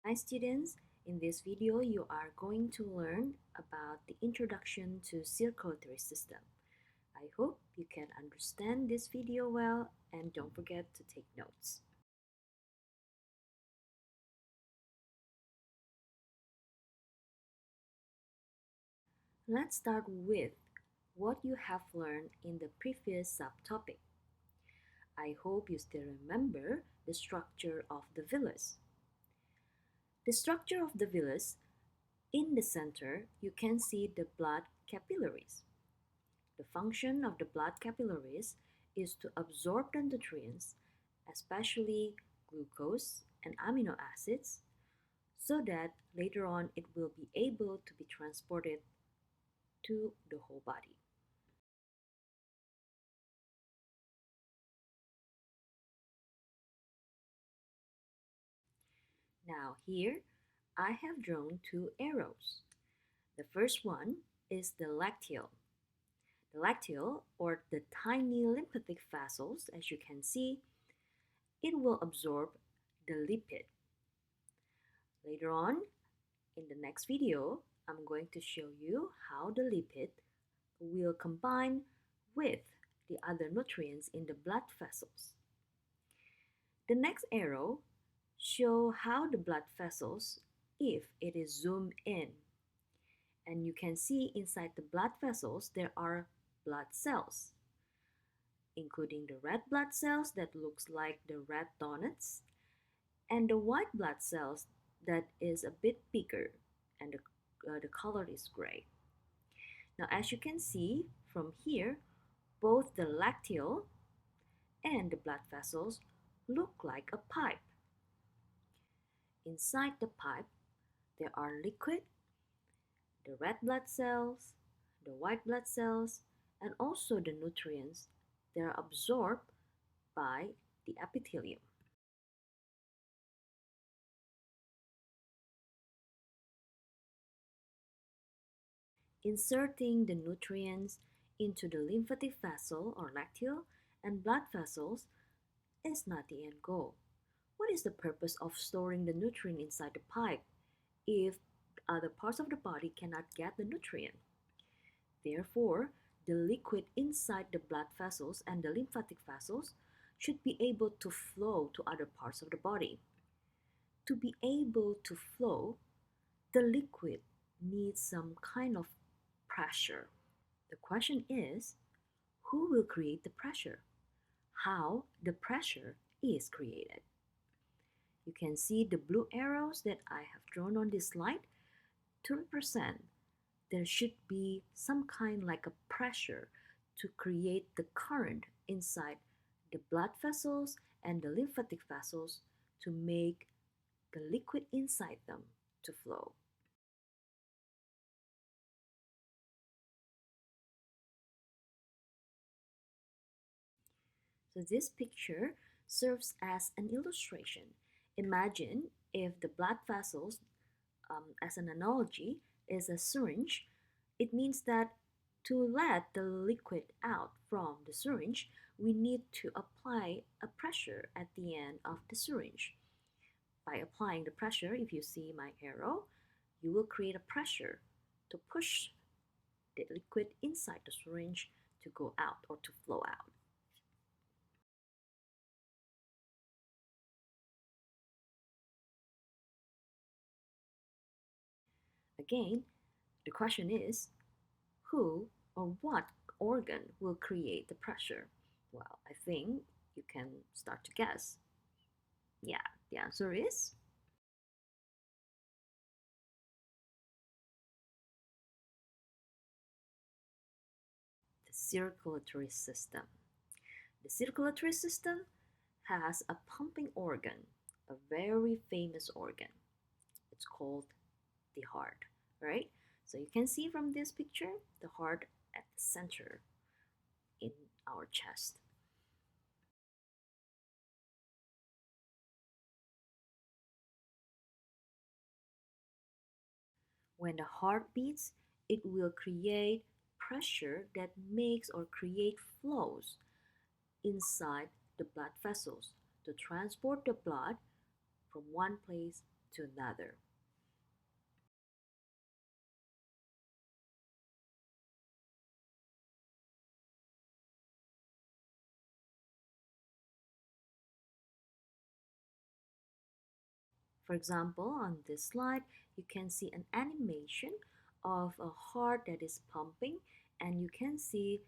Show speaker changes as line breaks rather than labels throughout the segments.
Hi students, in this video you are going to learn about the introduction to circulatory system. I hope you can understand this video well and don't forget to take notes. Let's start with what you have learned in the previous subtopic. I hope you still remember the structure of the villus. The structure of the villus, in the center, you can see the blood capillaries. The function of the blood capillaries is to absorb the nutrients, especially glucose and amino acids, so that later on it will be able to be transported to the whole body. Now here, I have drawn two arrows. The first one is the lacteal. The lacteal, or the tiny lymphatic vessels, as you can see, it will absorb the lipid. Later on, in the next video, I'm going to show you how the lipid will combine with the other nutrients in the blood vessels. The next arrow show how the blood vessels, if it is zoomed in, and you can see inside the blood vessels there are blood cells, including the red blood cells that looks like the red donuts and the white blood cells that is a bit bigger and the color is gray. Now as you can see from here, both the lacteal and the blood vessels look like a pipe. Inside the pipe, there are liquid, the red blood cells, the white blood cells, and also the nutrients that are absorbed by the epithelium. Inserting the nutrients into the lymphatic vessel or lacteal and blood vessels is not the end goal. What is the purpose of storing the nutrient inside the pipe if other parts of the body cannot get the nutrient? Therefore, the liquid inside the blood vessels and the lymphatic vessels should be able to flow to other parts of the body. To be able to flow, the liquid needs some kind of pressure. The question is, who will create the pressure? How the pressure is created? You can see the blue arrows that I have drawn on this slide to represent there should be some kind like a pressure to create the current inside the blood vessels and the lymphatic vessels to make the liquid inside them to flow. So this picture serves as an illustration. Imagine if the blood vessels, as an analogy, is a syringe. It means that to let the liquid out from the syringe, we need to apply a pressure at the end of the syringe. By applying the pressure, if you see my arrow, you will create a pressure to push the liquid inside the syringe to go out or to flow out. Again, the question is, who or what organ will create the pressure? Well, I think you can start to guess. Yeah, the answer is the circulatory system. The circulatory system has a pumping organ, a very famous organ. It's called the heart, right? So you can see from this picture the heart at the center in our chest. When the heart beats, it will create pressure that makes or create flows inside the blood vessels to transport the blood from one place to another. For example, on this slide, you can see an animation of a heart that is pumping, and you can see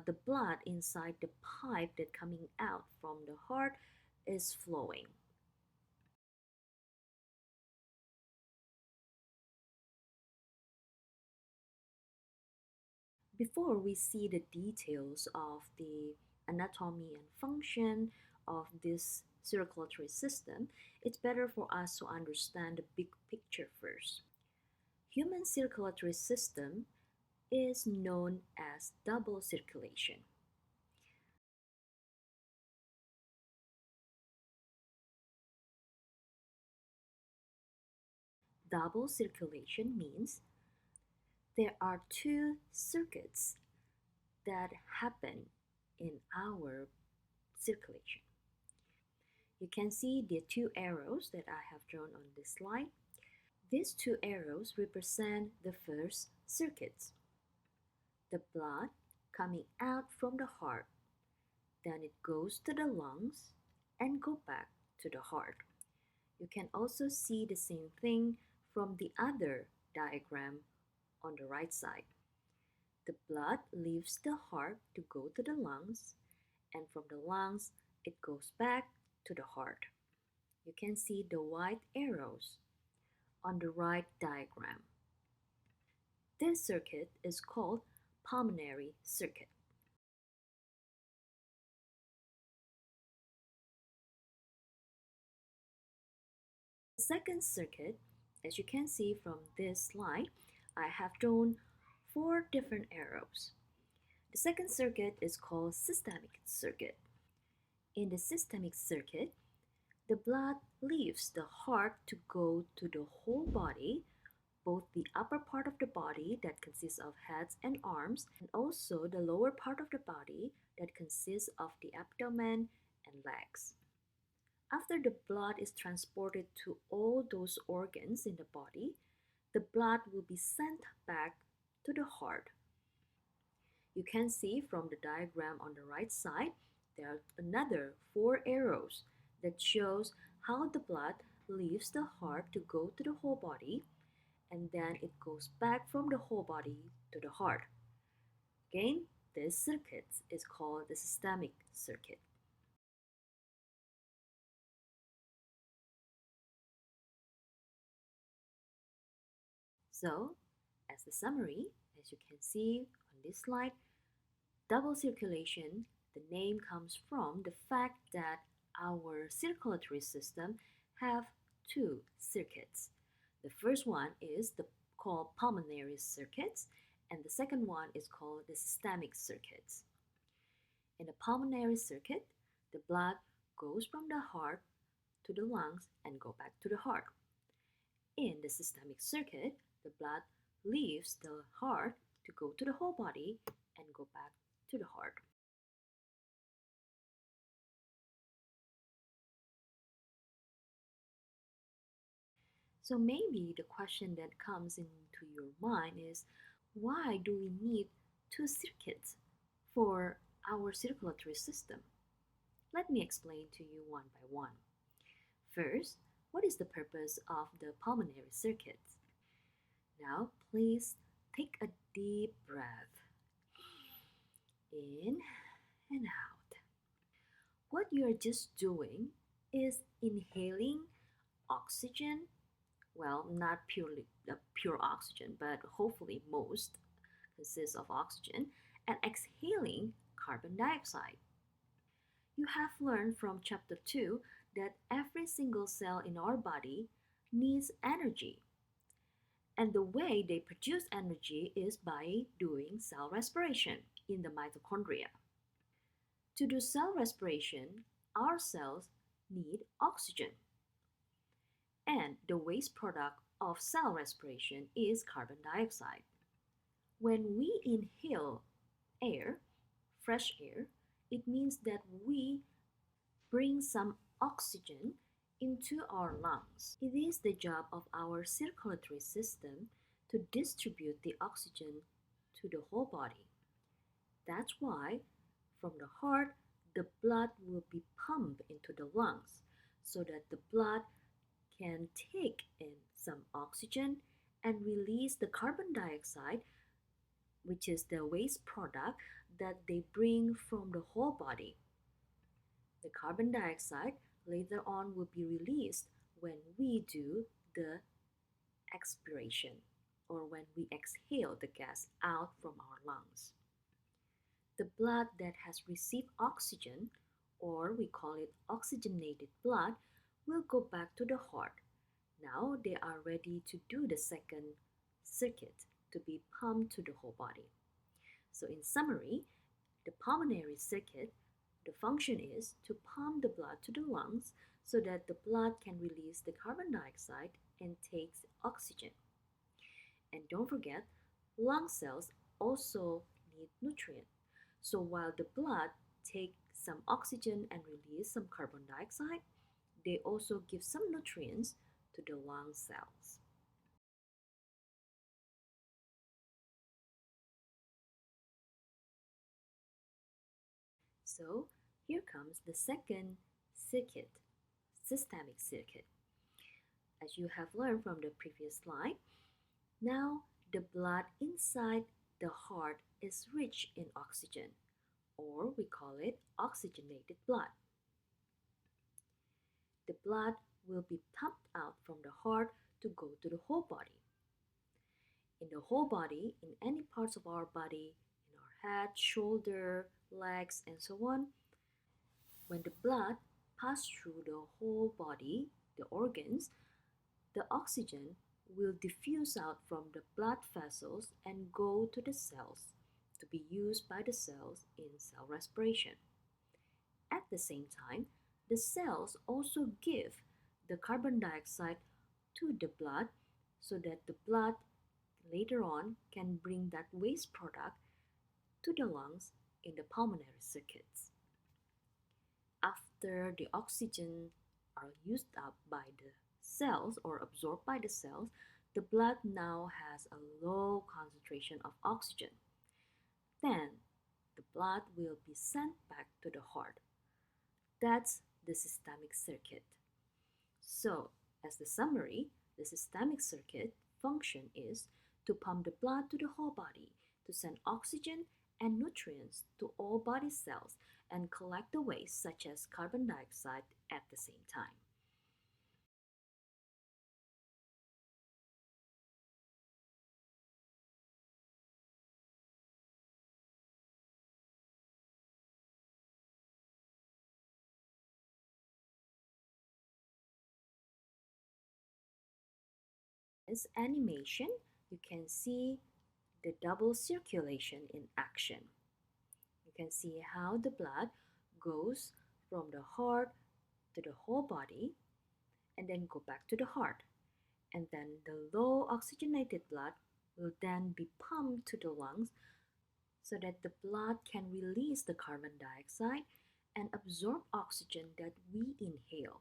the blood inside the pipe that coming out from the heart is flowing. Before we see the details of the anatomy and function of this circulatory system, it's better for us to understand the big picture first. Human circulatory system is known as double circulation. Double circulation means there are two circuits that happen in our circulation. You can see the two arrows that I have drawn on this slide. These two arrows represent the first circuits, the blood coming out from the heart, then it goes to the lungs and go back to the heart. You can also see the same thing from the other diagram on the right side. The blood leaves the heart to go to the lungs, and from the lungs it goes back to the heart. You can see the white arrows on the right diagram. This circuit is called pulmonary circuit. The second circuit, as you can see from this slide, I have drawn four different arrows. The second circuit is called systemic circuit. In the systemic circuit, the blood leaves the heart to go to the whole body, both the upper part of the body that consists of heads and arms, and also the lower part of the body that consists of the abdomen and legs. After the blood is transported to all those organs in the body, the blood will be sent back to the heart. You can see from the diagram on the right side, there are another four arrows that shows how the blood leaves the heart to go to the whole body, and then it goes back from the whole body to the heart. Again, this circuit is called the systemic circuit. So, as the summary, as you can see on this slide, double circulation, the name comes from the fact that our circulatory system have two circuits. The first one is called pulmonary circuits, and the second one is called the systemic circuits. In the pulmonary circuit, the blood goes from the heart to the lungs and go back to the heart. In the systemic circuit, the blood leaves the heart to go to the whole body and go back to the heart. So maybe the question that comes into your mind is, why do we need two circuits for our circulatory system? Let me explain to you one by one. First, what is the purpose of the pulmonary circuit? Now, please take a deep breath in and out. What you are just doing is inhaling oxygen, well, not pure oxygen, but hopefully most consists of oxygen, and exhaling carbon dioxide. You have learned from chapter 2 that every single cell in our body needs energy. And the way they produce energy is by doing cell respiration in the mitochondria. To do cell respiration, our cells need oxygen. And the waste product of cell respiration is carbon dioxide. When we inhale air, fresh air, it means that we bring some oxygen into our lungs. It is the job of our circulatory system to distribute the oxygen to the whole body. That's why from the heart, the blood will be pumped into the lungs so that the blood can take in some oxygen and release the carbon dioxide, which is the waste product that they bring from the whole body. The carbon dioxide later on will be released when we do the expiration or when we exhale the gas out from our lungs. The blood that has received oxygen, or we call it oxygenated blood, will go back to the heart. Now they are ready to do the second circuit to be pumped to the whole body. So, in summary, the pulmonary circuit, the function is to pump the blood to the lungs so that the blood can release the carbon dioxide and takes oxygen. And don't forget, lung cells also need nutrients. So while the blood takes some oxygen and release some carbon dioxide, they also give some nutrients to the lung cells. So here comes the second circuit, systemic circuit. As you have learned from the previous slide, now the blood inside the heart is rich in oxygen, or we call it oxygenated blood. The blood will be pumped out from the heart to go to the whole body. In the whole body, in any parts of our body, in our head, shoulder, legs, and so on, when the blood passes through the whole body, the organs, the oxygen will diffuse out from the blood vessels and go to the cells to be used by the cells in cell respiration. At the same time, the cells also give the carbon dioxide to the blood so that the blood later on can bring that waste product to the lungs in the pulmonary circuits. After the oxygen are used up by the cells or absorbed by the cells, the blood now has a low concentration of oxygen. Then the blood will be sent back to the heart. That's the systemic circuit. So, as the summary, the systemic circuit function is to pump the blood to the whole body, to send oxygen and nutrients to all body cells, and collect the waste such as carbon dioxide at the same time. This animation, you can see the double circulation in action. You can see how the blood goes from the heart to the whole body and then go back to the heart. And then the low oxygenated blood will then be pumped to the lungs so that the blood can release the carbon dioxide and absorb oxygen that we inhale.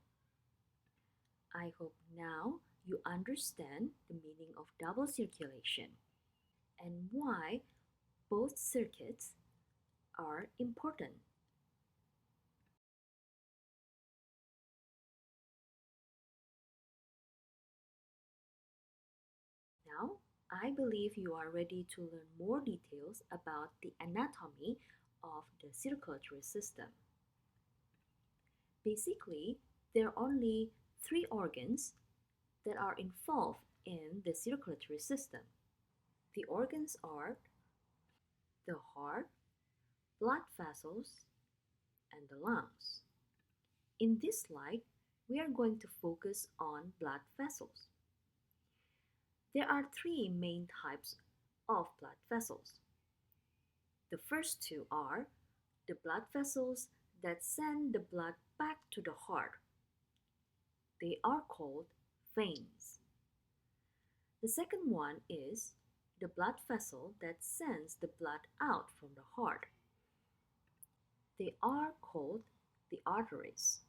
I hope now you understand the meaning of double circulation and why both circuits are important. Now, I believe you are ready to learn more details about the anatomy of the circulatory system. Basically, there are only three organs that are involved in the circulatory system. The organs are the heart, blood vessels, and the lungs. In this slide, we are going to focus on blood vessels. There are three main types of blood vessels. The first two are the blood vessels that send the blood back to the heart. They are called veins. The second one is the blood vessel that sends the blood out from the heart. They are called the arteries.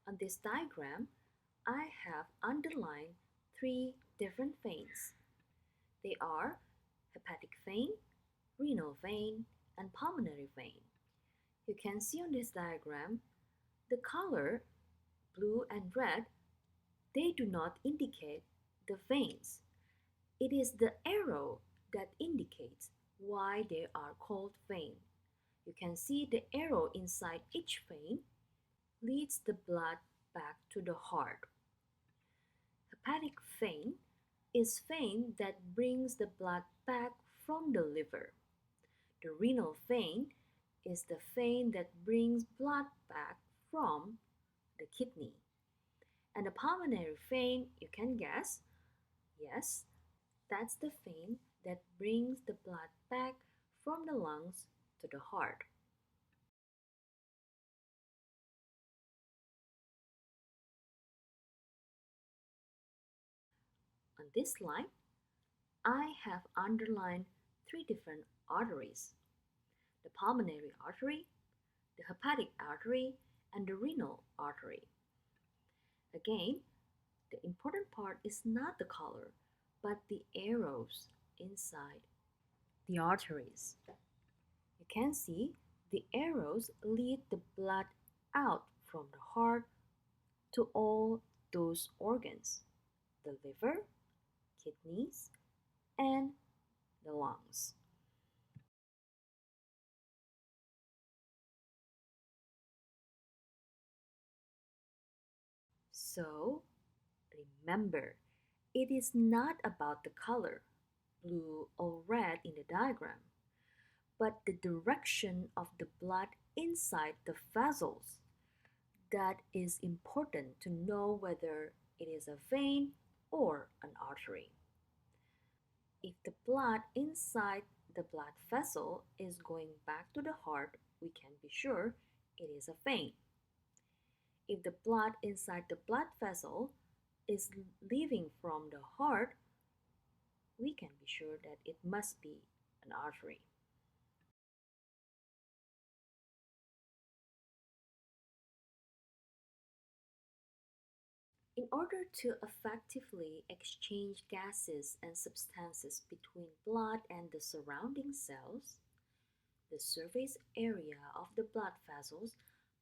On this diagram, I have underlined three different veins. They are hepatic vein, renal vein, and pulmonary vein. You can see on this diagram the color blue and red, they do not indicate the veins. It is the arrow that indicates why they are called vein. You can see the arrow inside each vein leads the blood back to the heart. Hepatic vein is vein that brings the blood back from the liver. The renal vein is the vein that brings blood back from the kidney. And the pulmonary vein, you can guess, yes, that's the vein that brings the blood back from the lungs to the heart. On this slide, I have underlined three different arteries: the pulmonary artery, the hepatic artery, and the renal artery. Again, the important part is not the color, but the arrows inside the arteries. You can see the arrows lead the blood out from the heart to all those organs: the liver, kidneys, and the lungs. So remember, it is not about the color, blue or red in the diagram, but the direction of the blood inside the vessels. That is important to know whether it is a vein or an artery. If the blood inside the blood vessel is going back to the heart, we can be sure it is a vein. If the blood inside the blood vessel is leaving from the heart, we can be sure that it must be an artery. In order to effectively exchange gases and substances between blood and the surrounding cells, the surface area of the blood vessels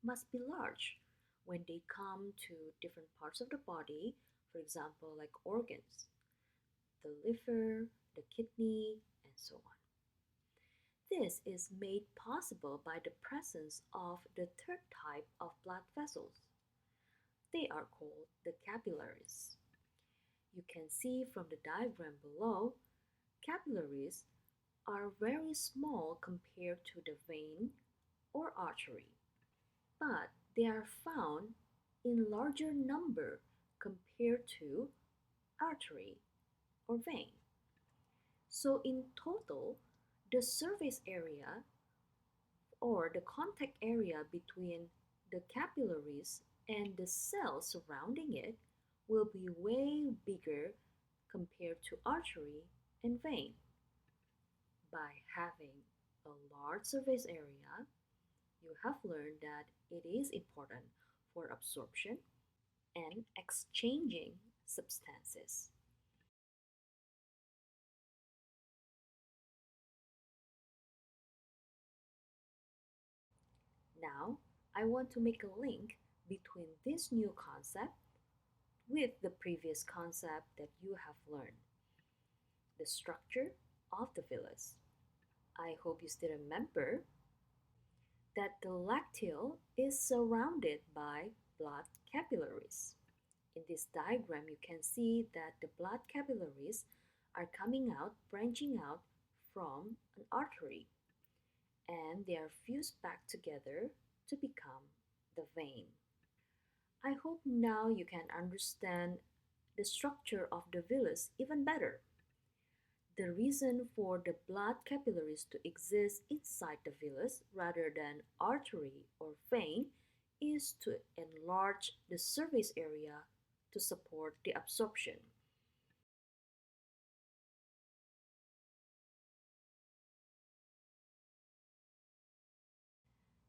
must be large when they come to different parts of the body, for example, like organs, the liver, the kidney, and so on. This is made possible by the presence of the third type of blood vessels. They are called the capillaries. You can see from the diagram below, capillaries are very small compared to the vein or artery, but they are found in larger number compared to artery or vein. So in total, the surface area or the contact area between the capillaries and the cells surrounding it will be way bigger compared to artery and vein. By having a large surface area, you have learned that it is important for absorption and exchanging substances. Now, I want to make a link between this new concept with the previous concept that you have learned: the structure of the villus. I hope you still remember that the lacteal is surrounded by blood capillaries. In this diagram, you can see that the blood capillaries are coming out, branching out from an artery, and they are fused back together to become the vein. I hope now you can understand the structure of the villus even better. The reason for the blood capillaries to exist inside the villus rather than artery or vein is to enlarge the surface area to support the absorption.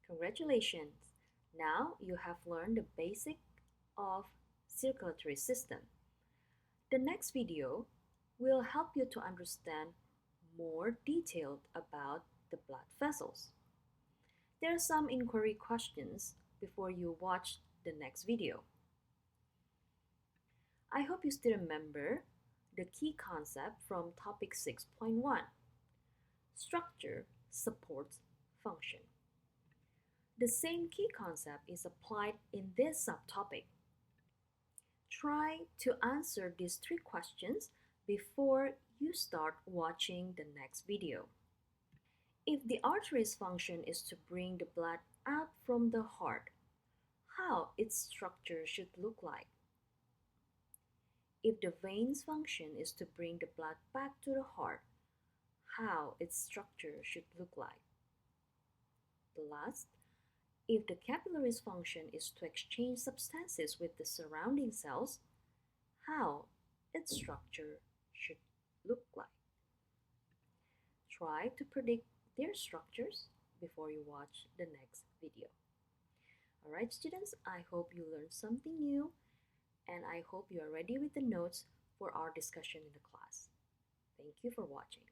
Congratulations! Now you have learned the basic of circulatory system. The next video will help you to understand more detailed about the blood vessels. There are some inquiry questions before you watch the next video. I hope you still remember the key concept from topic 6.1. Structure supports function. The same key concept is applied in this subtopic. Try to answer these three questions before you start watching the next video. If the artery's function is to bring the blood out from the heart, how its structure should look like? If the vein's function is to bring the blood back to the heart, how its structure should look like? The last, if the capillary's function is to exchange substances with the surrounding cells, how its structure should look like? Try to predict their structures before you watch the next video. Alright students, I hope you learned something new and I hope you are ready with the notes for our discussion in the class. Thank you for watching.